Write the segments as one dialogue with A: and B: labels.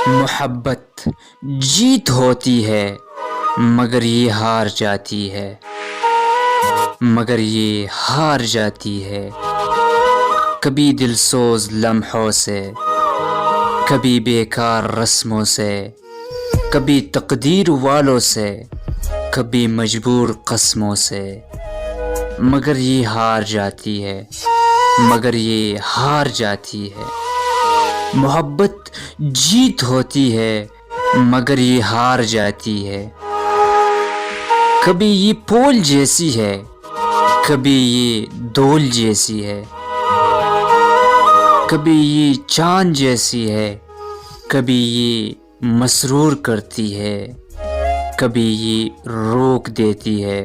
A: मोहब्बत जीत होती है मगर ये हार जाती है, मगर ये हार जाती है। कभी दिलसोज लम्हों से, कभी बेकार रस्मों से, कभी तकदीर वालों से, कभी मजबूर कस्मों से, मगर ये हार जाती है, मगर ये हार जाती है। मोहब्बत जीत होती है मगर ये हार जाती है। कभी ये पोल जैसी है, कभी ये डोल जैसी है, कभी ये चांद जैसी है, कभी ये मसरूर करती है, कभी ये रोक देती है।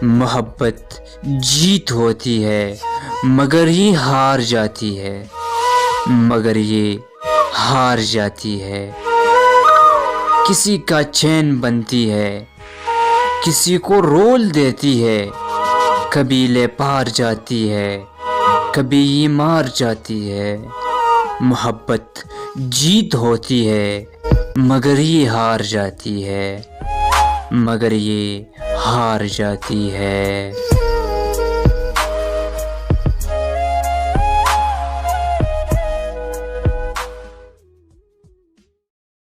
A: मोहब्बत जीत होती है मगर ये हार जाती है, मगर ये हार जाती है। किसी का चैन बनती है, किसी को रोल देती है, कभी ले पार जाती है, कभी ये मार जाती है। मोहब्बत जीत होती है मगर ये हार जाती है, मगर ये हार जाती है।